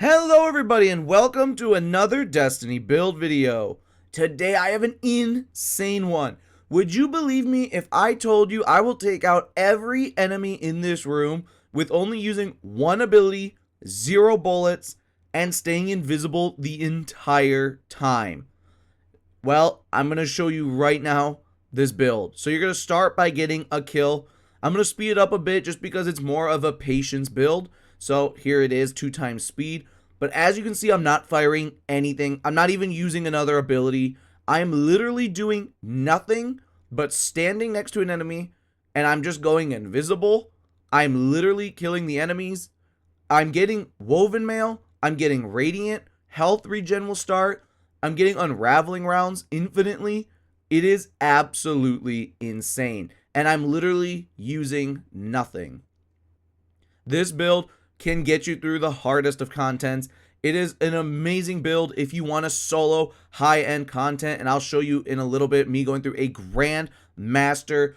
Hello everybody and welcome to another Destiny build video. Today I have an insane one. Would you believe me if I told you I will take out every enemy in this room with only using one ability, 0 bullets, and staying invisible the entire time? Well, I'm going to show you right now this build. So you're going to start by getting a kill. I'm going to speed it up a bit just because it's more of a patience build. So here it is, 2 times speed. But as you can see, I'm not firing anything. I'm not even using another ability. I am literally doing nothing but standing next to an enemy and I'm just going invisible. I'm literally killing the enemies. I'm getting woven mail. I'm getting radiant. Health regen will start. I'm getting unraveling rounds infinitely. It is absolutely insane. And I'm literally using nothing. This build can get you through the hardest of contents. It is an amazing build if you want to solo high-end content. And I'll show you in a little bit me going through a Grandmaster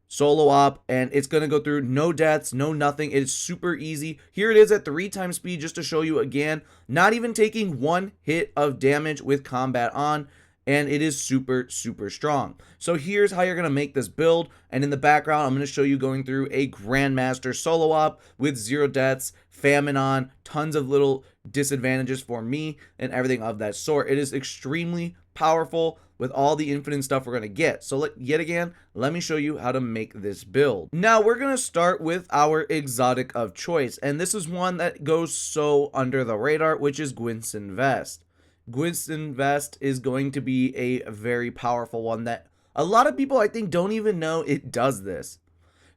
solo op, and it's going to go through no deaths, no nothing. It is super easy. Here it is at 3 times speed just to show you again, not even taking 1 hit of damage with combat on, and it is super strong. So here's how you're going to make this build, and in the background I'm going to show you going through a Grandmaster solo op with 0 deaths, famine on, tons of little disadvantages for me, and everything of that sort. It is extremely powerful with all the infinite stuff we're going to get. So yet again, let me show you how to make this build. Now we're going to start with our exotic of choice, and this is one that goes so under the radar, which is Gwisin Vest. Gwisin Vest is going to be a very powerful one that a lot of people I think don't even know it does this.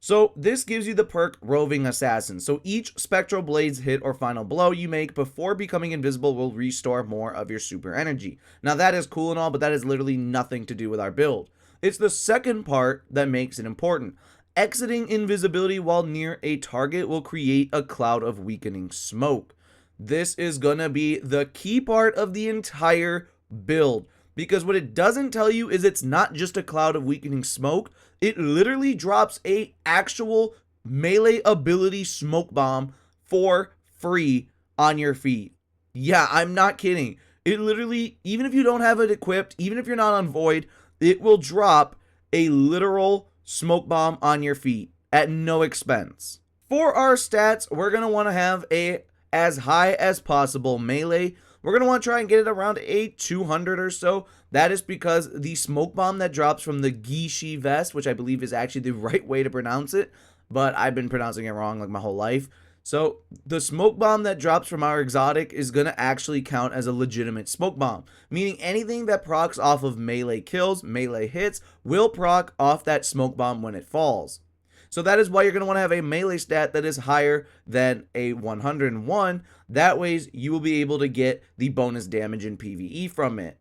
So this gives you the perk Roving Assassin. So each Spectral Blades hit or final blow you make before becoming invisible will restore more of your super energy. Now that is cool and all, but that is literally nothing to do with our build. It's the second part that makes it important. Exiting invisibility while near a target will create a cloud of weakening smoke. This is gonna be the key part of the entire build, because what it doesn't tell you is it's not just a cloud of weakening smoke. It literally drops a actual melee ability smoke bomb for free on your feet. Yeah, I'm not kidding. It literally, even if you don't have it equipped, even if you're not on void, it will drop a literal smoke bomb on your feet at no expense. For our stats, we're going to want to have a as high as possible melee. We're going to want to try and get it around a 200 or so. That is because the smoke bomb that drops from the Gwisin Vest, which I believe is actually the right way to pronounce it, but I've been pronouncing it wrong like my whole life. So the smoke bomb that drops from our exotic is going to actually count as a legitimate smoke bomb, meaning anything that procs off of melee kills, melee hits, will proc off that smoke bomb when it falls. So that is why you're going to want to have a melee stat that is higher than a 101. That way you will be able to get the bonus damage in PvE from it.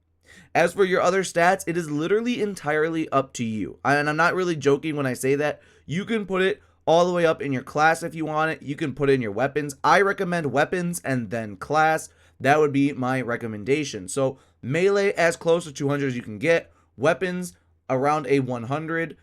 As for your other stats, it is literally entirely up to you. And I'm not really joking when I say that. You can put it all the way up in your class if you want it. You can put it in your weapons. I recommend weapons and then class. That would be my recommendation. So melee as close to 200 as you can get. Weapons around a 100.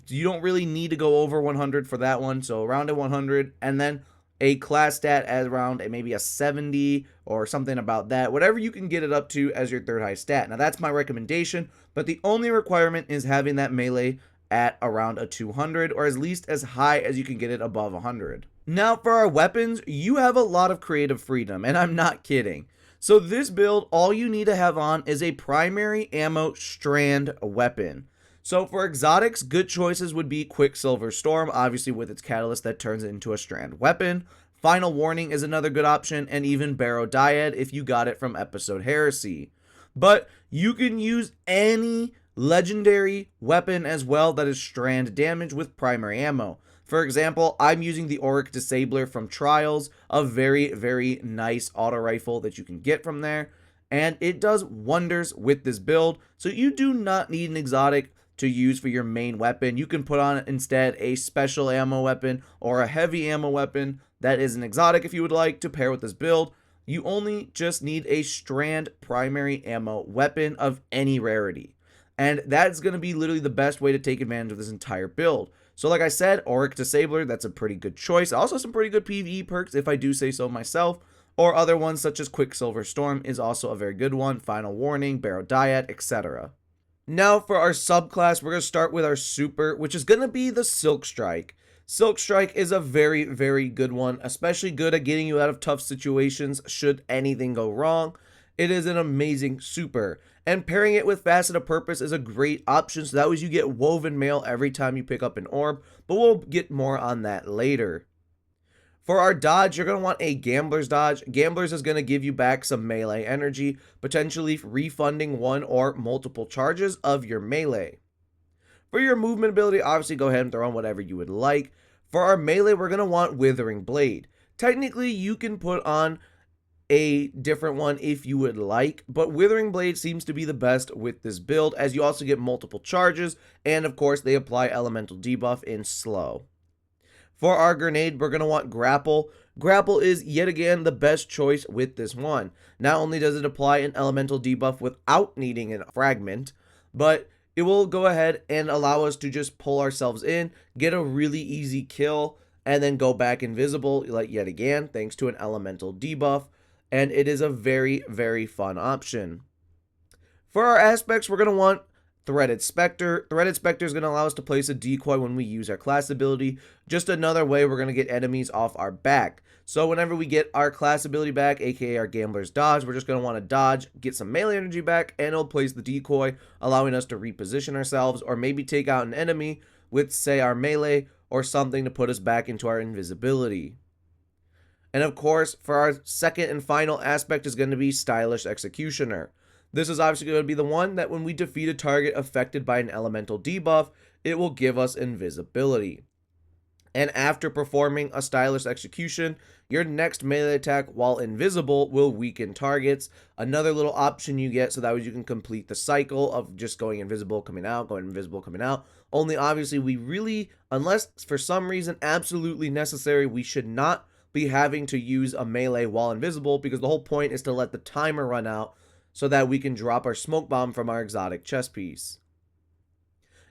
You don't really need to go over 100 for that one, so around a 100, and then a class stat as around maybe a 70 or something about that, whatever you can get it up to as your third high stat. Now that's my recommendation, but the only requirement is having that melee at around a 200, or at least as high as you can get it above 100. Now for our weapons, you have a lot of creative freedom, and I'm not kidding. So this build, all you need to have on is a primary ammo strand weapon. So for exotics, good choices would be Quicksilver Storm, obviously with its catalyst that turns it into a strand weapon. Final Warning is another good option, and even Barrow Dyad if you got it from Episode Heresy. But you can use any legendary weapon as well that is strand damage with primary ammo. For example, I'm using the Auric Disabler from Trials, a very nice auto rifle that you can get from there, and it does wonders with this build. So you do not need an exotic to use for your main weapon. You can put on instead a special ammo weapon or a heavy ammo weapon that is an exotic if you would like to pair with this build. You only just need a strand primary ammo weapon of any rarity, and that's going to be literally the best way to take advantage of this entire build. So like I said, Auric Disabler, that's a pretty good choice. Also some pretty good PvE perks if I do say so myself. or other ones such as Quicksilver Storm is also a very good one, Final Warning, Barrow Dyad, etc. Now for our subclass, we're going to start with our super, which is going to be the Silk Strike. Silk Strike is a very, very good one, especially good at getting you out of tough situations should anything go wrong. It is an amazing super, and pairing it with Facet of Purpose is a great option, so that way you get woven mail every time you pick up an orb, but we'll get more on that later. For our dodge, you're going to want a Gambler's Dodge. Gambler's is going to give you back some melee energy, potentially refunding one or multiple charges of your melee. For your movement ability, obviously go ahead and throw on whatever you would like. For our melee, we're going to want Withering Blade. Technically, you can put on a different one if you would like, but Withering Blade seems to be the best with this build, as you also get multiple charges, and of course, they apply elemental debuff in slow. For our grenade, we're going to want Grapple. Grapple is yet again the best choice with this one. Not only does it apply an elemental debuff without needing a fragment, but it will go ahead and allow us to just pull ourselves in, get a really easy kill, and then go back invisible yet again thanks to an elemental debuff. And it is a very, very fun option. For our aspects, we're going to want Threaded Spectre. Threaded Spectre is going to allow us to place a decoy when we use our class ability. Just another way we're going to get enemies off our back. So whenever we get our class ability back, aka our Gambler's Dodge, we're just going to want to dodge, get some melee energy back, and it'll place the decoy, allowing us to reposition ourselves, or maybe take out an enemy with, say, our melee, or something to put us back into our invisibility. And of course, for our second and final aspect is going to be Stylish Executioner. This is obviously going to be the one that when we defeat a target affected by an elemental debuff, it will give us invisibility. And after performing a Stylish Execution, your next melee attack while invisible will weaken targets. Another little option you get so that way you can complete the cycle of just going invisible, coming out, going invisible, coming out. Only obviously we really, unless for some reason absolutely necessary, we should not be having to use a melee while invisible, because the whole point is to let the timer run out so that we can drop our smoke bomb from our exotic chest piece.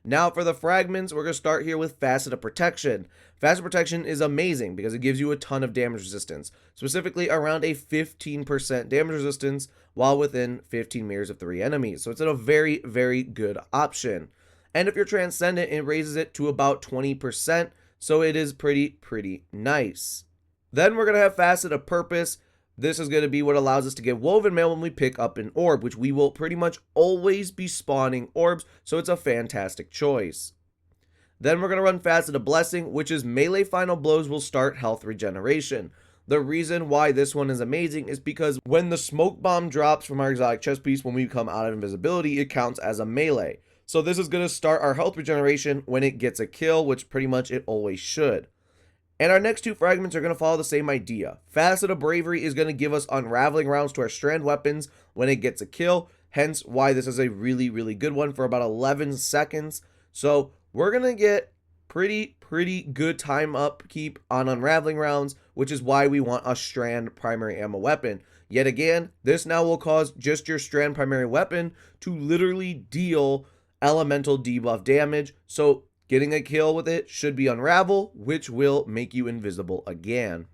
Now for the fragments, we're going to start here with Facet of Protection. Facet of Protection is amazing because it gives you a ton of damage resistance, specifically around a 15% damage resistance while within 15 meters of 3 enemies. So it's a very, very good option. And if you're Transcendent, it raises it to about 20%, so it is pretty nice. Then we're going to have Facet of Purpose. This is going to be what allows us to get woven mail when we pick up an orb, which we will pretty much always be spawning orbs, so it's a fantastic choice. Then we're going to run Facet of Blessing, which is melee final blows will start health regeneration. The reason why this one is amazing is because when the smoke bomb drops from our exotic chest piece when we come out of invisibility, it counts as a melee. So this is going to start our health regeneration when it gets a kill, which pretty much it always should. And our next two fragments are going to follow the same idea. Facet of Bravery is going to give us Unraveling Rounds to our Strand weapons when it gets a kill, hence why this is a really good one for about 11 seconds. So we're going to get pretty good time upkeep on Unraveling Rounds, which is why we want a Strand Primary Ammo weapon. Yet again, this now will cause just your Strand Primary weapon to literally deal elemental debuff damage. So getting a kill with it should be Unravel, which will make you invisible again.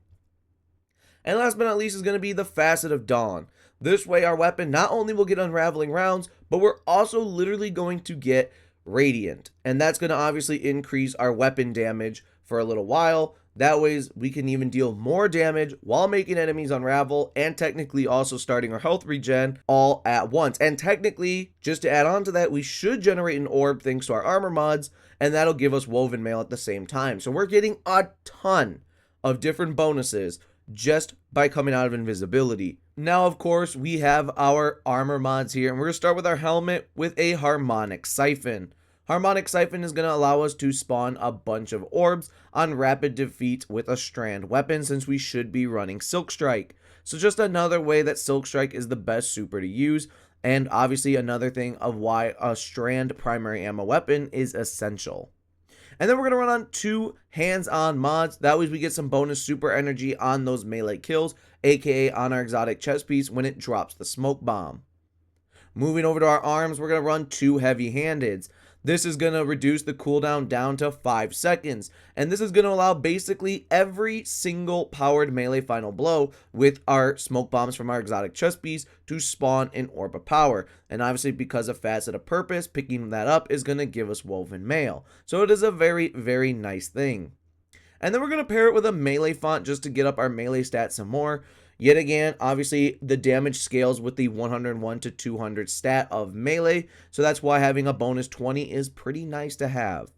And last but not least is going to be the Facet of Dawn. This way our weapon not only will get Unraveling Rounds, but we're also literally going to get Radiant. And that's going to obviously increase our weapon damage for a little while. That way we can even deal more damage while making enemies unravel, and technically also starting our health regen all at once. And technically, just to add on to that, we should generate an orb thanks to our armor mods, and that'll give us woven mail at the same time. So we're getting a ton of different bonuses just by coming out of invisibility. Now, of course, we have our armor mods here, and we're going to start with our helmet with a Harmonic Siphon. Harmonic Siphon is going to allow us to spawn a bunch of orbs on rapid defeat with a Strand weapon, since we should be running Silk Strike. So just another way that Silk Strike is the best super to use, and obviously another thing of why a Strand Primary Ammo weapon is essential. And then we're going to run on two hands-on mods. That way we get some bonus super energy on those melee kills, aka on our exotic chest piece when it drops the smoke bomb. Moving over to our arms, we're going to run two heavy-handeds. This is going to reduce the cooldown down to 5 seconds, and this is going to allow basically every single powered melee final blow with our smoke bombs from our exotic chest piece to spawn an orb of power. And obviously, because of Facet of Purpose, picking that up is going to give us Woven Mail. So it is a very, very nice thing. And then we're going to pair it with a melee font just to get up our melee stats some more. Yet again, obviously, the damage scales with the 101 to 200 stat of melee, so that's why having a bonus 20 is pretty nice to have.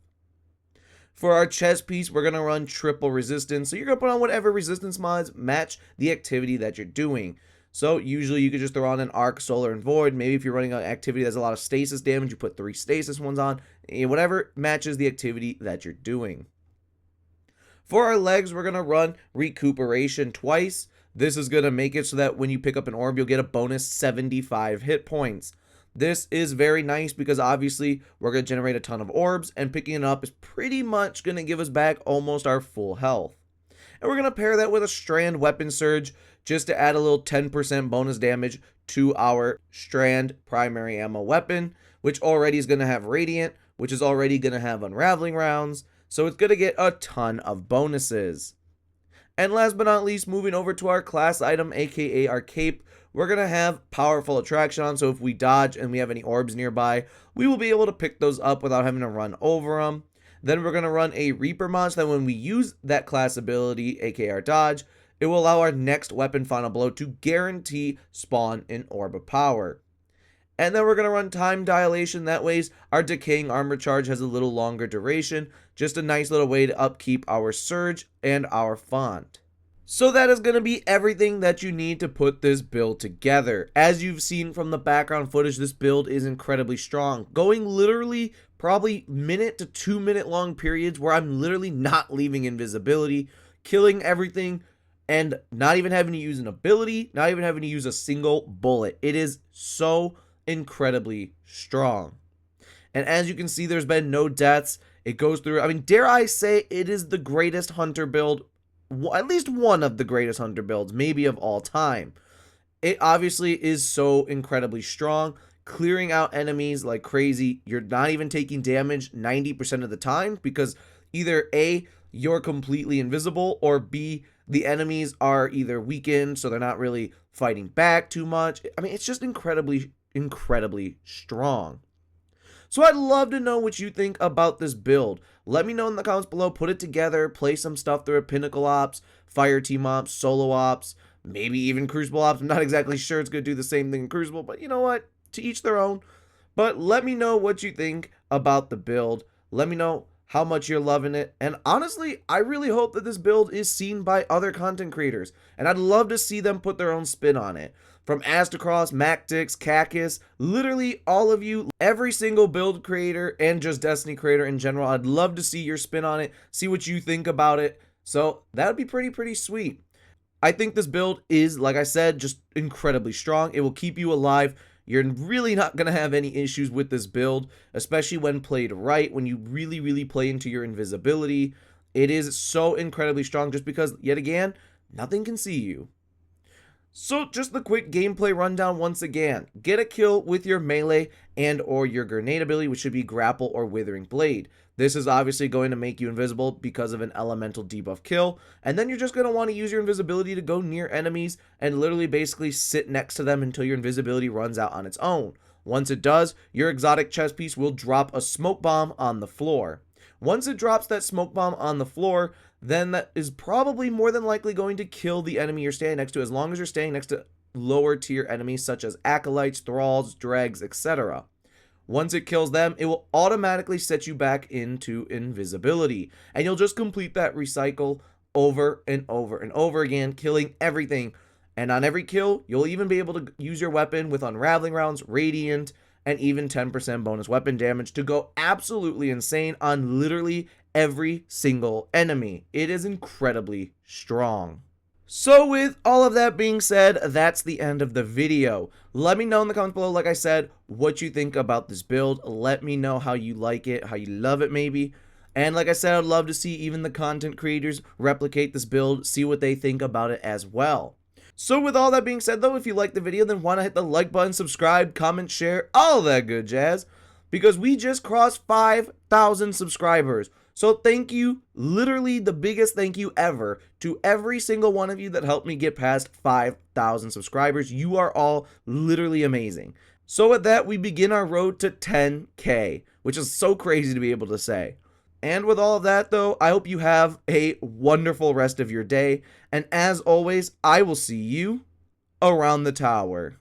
For our chest piece, we're going to run triple resistance, so you're going to put on whatever resistance mods match the activity that you're doing. So usually you could just throw on an Arc, Solar, and Void. Maybe if you're running an activity that has a lot of stasis damage, you put 3 stasis ones on. Whatever matches the activity that you're doing. For our legs, we're going to run Recuperation twice. This is going to make it so that when you pick up an orb, you'll get a bonus 75 hit points. This is very nice because obviously we're going to generate a ton of orbs, and picking it up is pretty much going to give us back almost our full health. And we're going to pair that with a Strand Weapon Surge just to add a little 10% bonus damage to our Strand Primary Ammo weapon, which already is going to have Radiant, which is already going to have Unraveling Rounds, so it's going to get a ton of bonuses. And last but not least, moving over to our class item, aka our cape, we're going to have Powerful Attraction on, so if we dodge and we have any orbs nearby, we will be able to pick those up without having to run over them. Then we're going to run a Reaper mod, so that when we use that class ability, aka our dodge, it will allow our next weapon final blow to guarantee spawn an orb of power. And then we're going to run Time Dilation. That way our Decaying Armor Charge has a little longer duration. Just a nice little way to upkeep our Surge and our font. So that is going to be everything that you need to put this build together. As you've seen from the background footage, this build is incredibly strong. Going literally probably minute to 2 minute long periods where I'm literally not leaving invisibility, killing everything, and not even having to use an ability, not even having to use a single bullet. It is so incredibly strong. And as you can see, there's been no deaths. It goes through, I mean, dare I say it is the greatest hunter build, at least one of the greatest hunter builds, maybe of all time. It obviously is so incredibly strong, clearing out enemies like crazy. You're not even taking damage 90% of the time because either A, you're completely invisible, or B, the enemies are either weakened, so they're not really fighting back too much. I mean, it's just incredibly strong. So I'd love to know what you think about this build. Let me know in the comments below. Put it together, play some stuff through it. Pinnacle Ops, Fire Team Ops, Solo Ops, maybe even Crucible Ops. I'm not exactly sure it's going to do the same thing in Crucible, but you know what? To each their own. But let me know what you think about the build. Let me know how much you're loving it. And honestly, I really hope that this build is seen by other content creators. And I'd love to see them put their own spin on it. From Astacross, Mactix, Cacus, literally all of you, every single build creator and just Destiny creator in general, I'd love to see your spin on it, see what you think about it. So that would be pretty sweet. I think this build is, like I said, just incredibly strong. It will keep you alive. You're really not going to have any issues with this build, especially when played right, when you really play into your invisibility. It is so incredibly strong just because, yet again, nothing can see you. So just the quick gameplay rundown once again. Get a kill with your melee and or your grenade ability, which should be Grapple or Withering Blade. This is obviously going to make you invisible because of an elemental debuff kill. And then you're just going to want to use your invisibility to go near enemies and literally basically sit next to them until your invisibility runs out on its own. Once it does, your exotic chest piece will drop a smoke bomb on the floor. Once it drops that smoke bomb on the floor, then that is probably more than likely going to kill the enemy you're standing next to, as long as you're standing next to lower tier enemies such as acolytes, thralls, dregs, etc. Once it kills them, it will automatically set you back into invisibility, and you'll just complete that recycle over and over again, killing everything. And on every kill, you'll even be able to use your weapon with Unraveling Rounds, Radiant, and even 10% bonus weapon damage to go absolutely insane on literally every single enemy. It is incredibly strong. So with all of that being said, that's the end of the video. Let me know in the comments below, like I said, what you think about this build. Let me know how you like it, how you love it maybe. And like I said, I'd love to see even the content creators replicate this build, see what they think about it as well. So with all that being said though, if you liked the video, then why not hit the like button, subscribe, comment, share, all that good jazz. because we just crossed 5,000 subscribers. So thank you, literally the biggest thank you ever, to every single one of you that helped me get past 5,000 subscribers. You are all literally amazing. So with that, we begin our road to 10K, which is so crazy to be able to say. And with all of that though, I hope you have a wonderful rest of your day. And as always, I will see you around the tower.